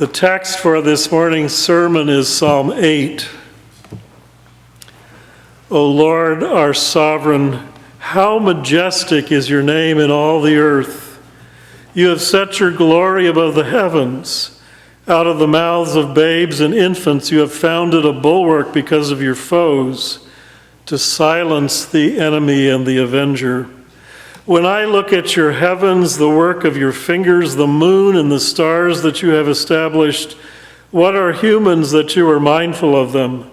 The text for this morning's sermon is Psalm 8. O Lord, our sovereign, how majestic is your name in all the earth. You have set your glory above the heavens. Out of the mouths of babes and infants you have founded a bulwark because of your foes, to silence the enemy and the avenger. When I look at your heavens, the work of your fingers, the moon and the stars that you have established, what are humans that you are mindful of them,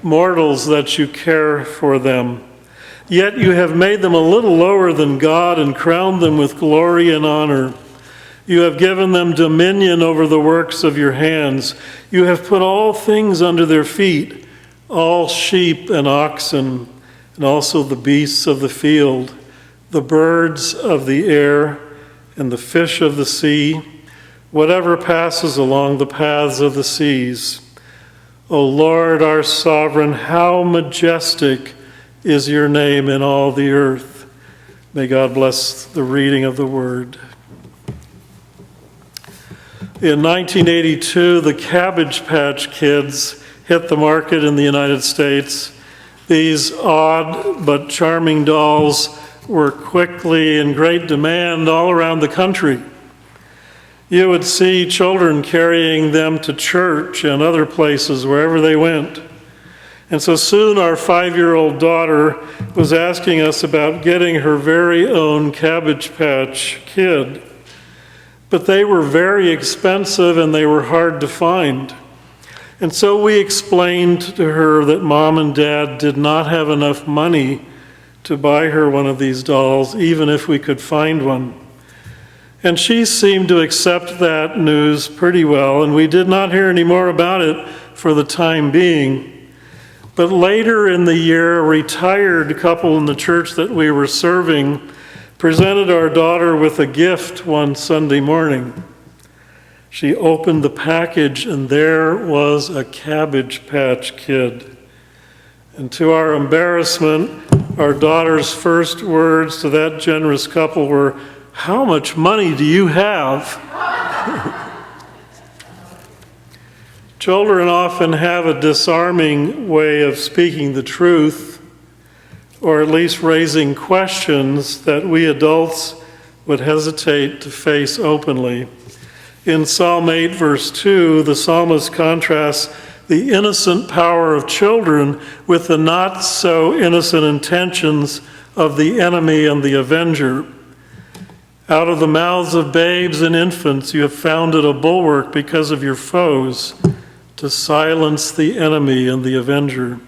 mortals that you care for them? Yet you have made them a little lower than God and crowned them with glory and honor. You have given them dominion over the works of your hands. You have put all things under their feet, all sheep and oxen, and also the beasts of the field, the birds of the air, and the fish of the sea, whatever passes along the paths of the seas. O Lord, our sovereign, how majestic is your name in all the earth. May God bless the reading of the word. In 1982, the Cabbage Patch Kids hit the market in the United States. These odd but charming dolls were quickly in great demand all around the country. You would see children carrying them to church and other places wherever they went. And so soon our 5-year-old daughter was asking us about getting her very own Cabbage Patch Kid. But they were very expensive and they were hard to find. And so we explained to her that Mom and Dad did not have enough money to buy her one of these dolls, even if we could find one. And she seemed to accept that news pretty well, and we did not hear any more about it for the time being. But later in the year, a retired couple in the church that we were serving presented our daughter with a gift one Sunday morning. She opened the package, and there was a Cabbage Patch Kid. And to our embarrassment, our daughter's first words to that generous couple were, "How much money do you have?" Children often have a disarming way of speaking the truth, or at least raising questions that we adults would hesitate to face openly. In Psalm 8, verse 2, the psalmist contrasts the innocent power of children with the not so innocent intentions of the enemy and the avenger. Out of the mouths of babes and infants you have founded a bulwark because of your foes, to silence the enemy and the avenger.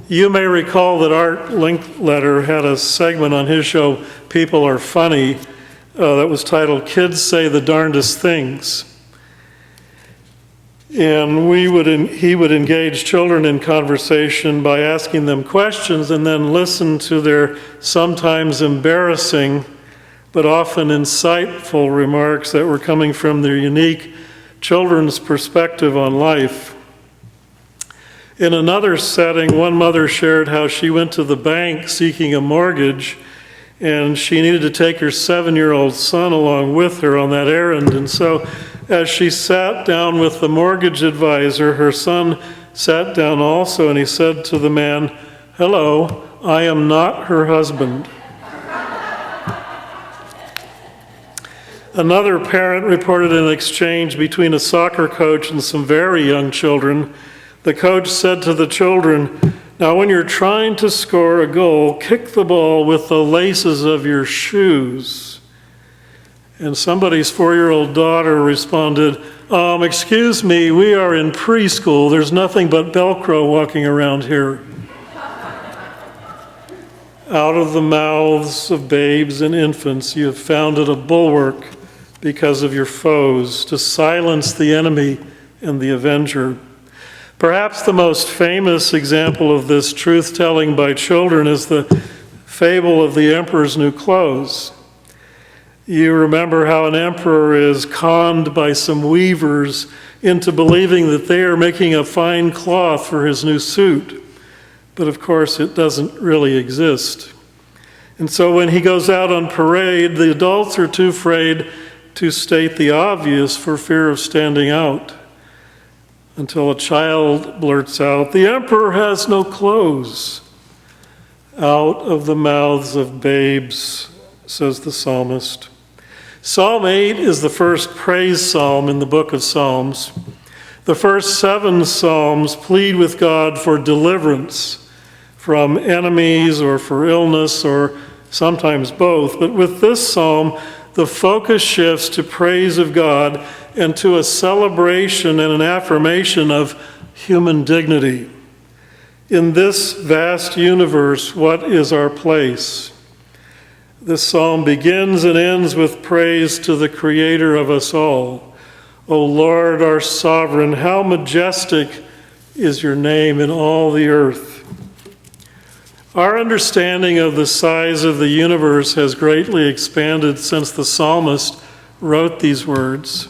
You may recall that Art Linkletter had a segment on his show, People Are Funny, that was titled Kids Say the Darndest Things. And he would engage children in conversation by asking them questions and then listen to their sometimes embarrassing but often insightful remarks that were coming from their unique children's perspective on life. In another setting, one mother shared how she went to the bank seeking a mortgage, and she needed to take her 7-year-old son along with her on that errand. And so as she sat down with the mortgage advisor, her son sat down also, and he said to the man, "Hello, I am not her husband." Another parent reported an exchange between a soccer coach and some very young children. The coach said to the children, "Now when you're trying to score a goal, kick the ball with the laces of your shoes." And somebody's 4-year-old daughter responded, "Excuse me, we are in preschool. There's nothing but Velcro walking around here." Out of the mouths of babes and infants you have founded a bulwark because of your foes, to silence the enemy and the avenger. Perhaps the most famous example of this truth-telling by children is the fable of the emperor's new clothes. You remember how an emperor is conned by some weavers into believing that they are making a fine cloth for his new suit. But of course, it doesn't really exist. And so when he goes out on parade, the adults are too afraid to state the obvious for fear of standing out, until a child blurts out, "The emperor has no clothes." "Out of the mouths of babes," says the psalmist. Psalm 8 is the first praise psalm in the book of Psalms. The first 7 psalms plead with God for deliverance from enemies or for illness or sometimes both. But with this psalm, the focus shifts to praise of God and to a celebration and an affirmation of human dignity. In this vast universe, what is our place? This psalm begins and ends with praise to the Creator of us all. O Lord, our sovereign, how majestic is your name in all the earth. Our understanding of the size of the universe has greatly expanded since the psalmist wrote these words.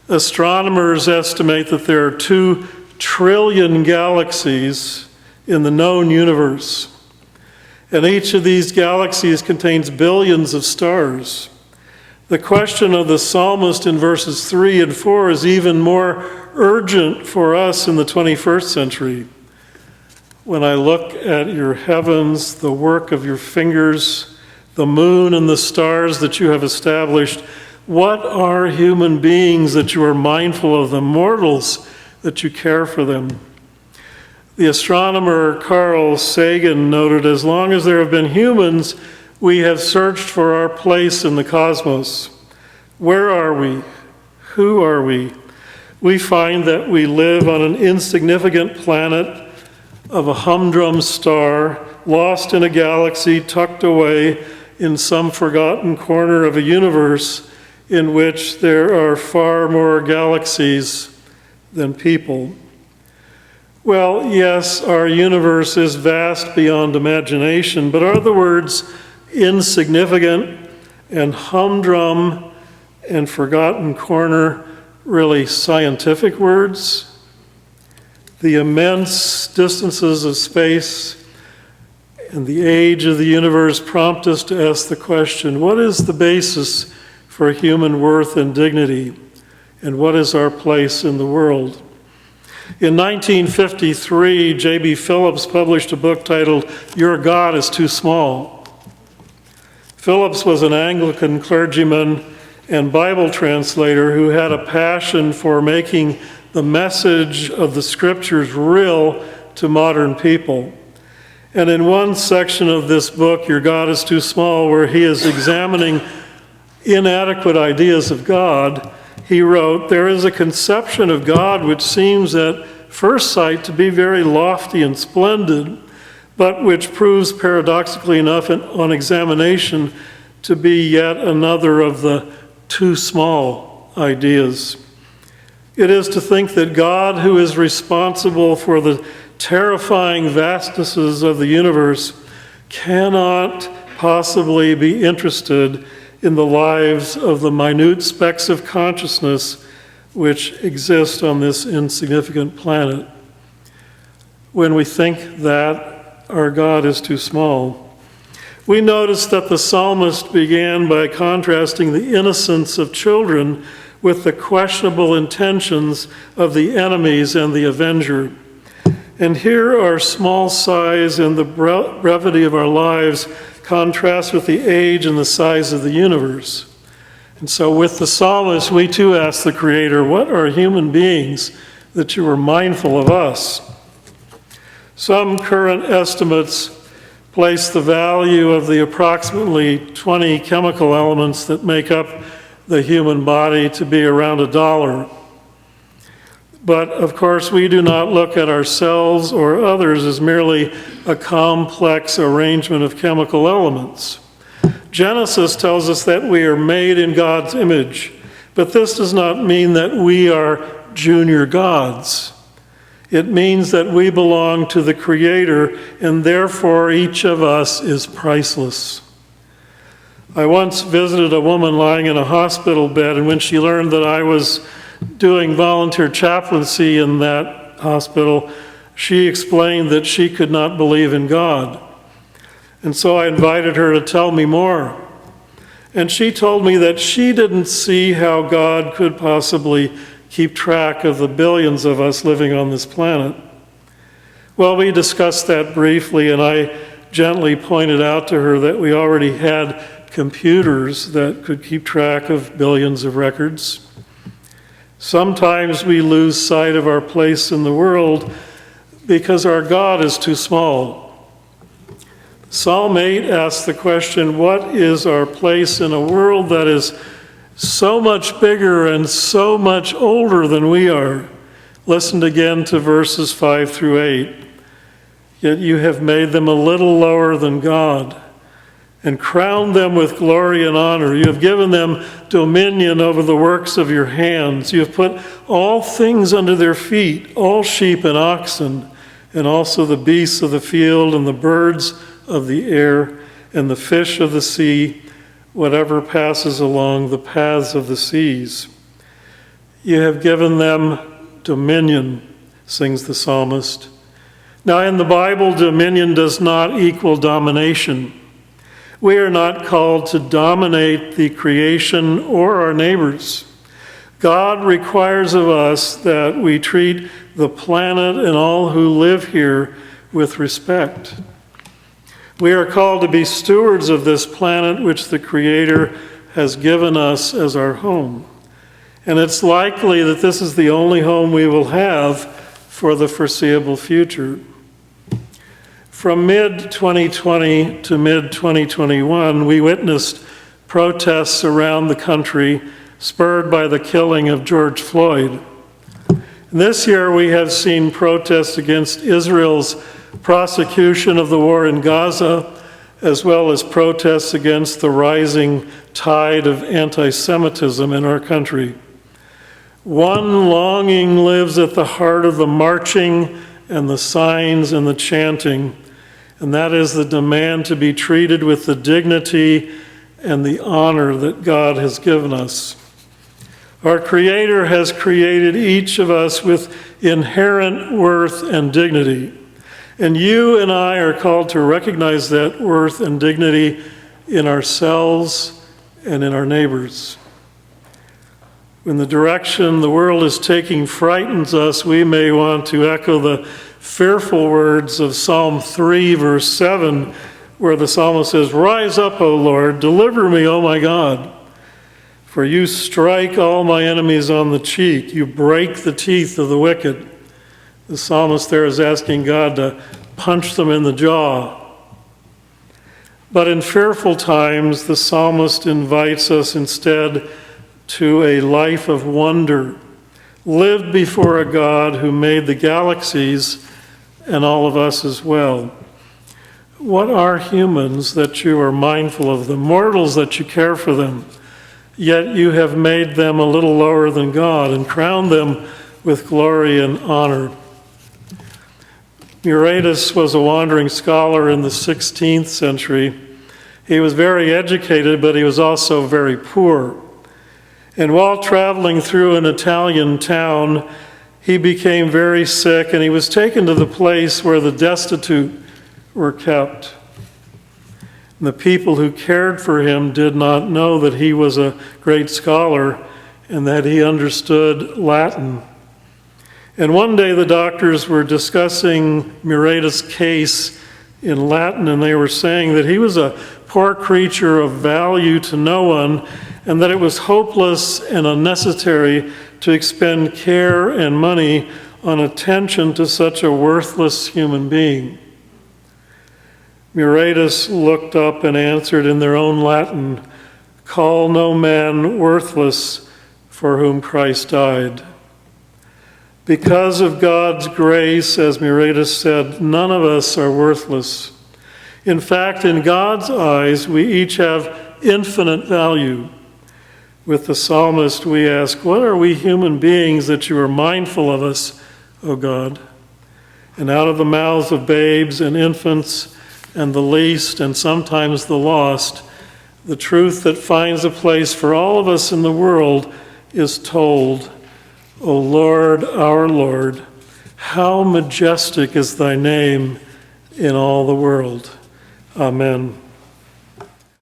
Astronomers estimate that there are 2 trillion galaxies in the known universe, and each of these galaxies contains billions of stars. The question of the psalmist in verses 3 and 4 is even more urgent for us in the 21st century. When I look at your heavens, the work of your fingers, the moon and the stars that you have established, what are human beings that you are mindful of them, mortals that you care for them? The astronomer Carl Sagan noted, "As long as there have been humans, we have searched for our place in the cosmos. Where are we? Who are we? We find that we live on an insignificant planet of a humdrum star, lost in a galaxy tucked away in some forgotten corner of a universe in which there are far more galaxies than people." Well, yes, our universe is vast beyond imagination, but are the words insignificant and humdrum and forgotten corner really scientific words? The immense distances of space and the age of the universe prompt us to ask the question, what is the basis for human worth and dignity? And what is our place in the world? In 1953, J.B. Phillips published a book titled, "Your God is Too Small." Phillips was an Anglican clergyman and Bible translator who had a passion for making the message of the scriptures real to modern people. And in one section of this book, "Your God is Too Small," where he is examining inadequate ideas of God, he wrote, "There is a conception of God which seems at first sight to be very lofty and splendid, but which proves paradoxically enough on examination to be yet another of the too small ideas. It is to think that God, who is responsible for the terrifying vastnesses of the universe, cannot possibly be interested in the lives of the minute specks of consciousness which exist on this insignificant planet." When we think that our God is too small, we notice that the psalmist began by contrasting the innocence of children with the questionable intentions of the enemies and the avenger. And here our small size and the brevity of our lives contrast with the age and the size of the universe. And so with the psalmist, we too ask the Creator, what are human beings that you are mindful of us? Some current estimates place the value of the approximately 20 chemical elements that make up the human body to be around $1. But of course, we do not look at ourselves or others as merely a complex arrangement of chemical elements. Genesis tells us that we are made in God's image, but this does not mean that we are junior gods. It means that we belong to the Creator, and therefore each of us is priceless. I once visited a woman lying in a hospital bed, and when she learned that I was doing volunteer chaplaincy in that hospital, she explained that she could not believe in God. And so I invited her to tell me more. And she told me that she didn't see how God could possibly keep track of the billions of us living on this planet. Well, we discussed that briefly, and I gently pointed out to her that we already had computers that could keep track of billions of records. Sometimes we lose sight of our place in the world because our God is too small. Psalm 8 asks the question, what is our place in a world that is so much bigger and so much older than we are? Listen again to verses 5 through 8. Yet you have made them a little lower than God and crowned them with glory and honor. You have given them dominion over the works of your hands. You have put all things under their feet, all sheep and oxen, and also the beasts of the field and the birds of the air and the fish of the sea, whatever passes along the paths of the seas. You have given them dominion, sings the psalmist. Now, in the Bible, dominion does not equal domination. We are not called to dominate the creation or our neighbors. God requires of us that we treat the planet and all who live here with respect. We are called to be stewards of this planet which the Creator has given us as our home. And it's likely that this is the only home we will have for the foreseeable future. From mid-2020 to mid-2021, we witnessed protests around the country spurred by the killing of George Floyd. This year, we have seen protests against Israel's prosecution of the war in Gaza, as well as protests against the rising tide of anti-Semitism in our country. One longing lives at the heart of the marching and the signs and the chanting, and that is the demand to be treated with the dignity and the honor that God has given us. Our Creator has created each of us with inherent worth and dignity, and you and I are called to recognize that worth and dignity in ourselves and in our neighbors. When the direction the world is taking frightens us, we may want to echo the fearful words of Psalm 3, verse 7, where the psalmist says, "Rise up, O Lord, deliver me, O my God. For you strike all my enemies on the cheek. You break the teeth of the wicked." The psalmist there is asking God to punch them in the jaw. But in fearful times, the psalmist invites us instead to a life of wonder, lived before a God who made the galaxies and all of us as well. What are humans that you are mindful of them, mortals that you care for them, yet you have made them a little lower than God and crowned them with glory and honor? Muratus was a wandering scholar in the 16th century. He was very educated, but he was also very poor. And while traveling through an Italian town, he became very sick, and he was taken to the place where the destitute were kept. And the people who cared for him did not know that he was a great scholar and that he understood Latin. And one day the doctors were discussing Muratus' case in Latin, and they were saying that he was a poor creature of value to no one, and that it was hopeless and unnecessary to expend care and money on attention to such a worthless human being. Muratus looked up and answered in their own Latin, "Call no man worthless for whom Christ died." Because of God's grace, as Muratus said, none of us are worthless. In fact, in God's eyes, we each have infinite value. With the psalmist, we ask, what are we human beings that you are mindful of us, O God? And out of the mouths of babes and infants and the least and sometimes the lost, the truth that finds a place for all of us in the world is told, O Lord, our Lord, how majestic is thy name in all the world. Amen.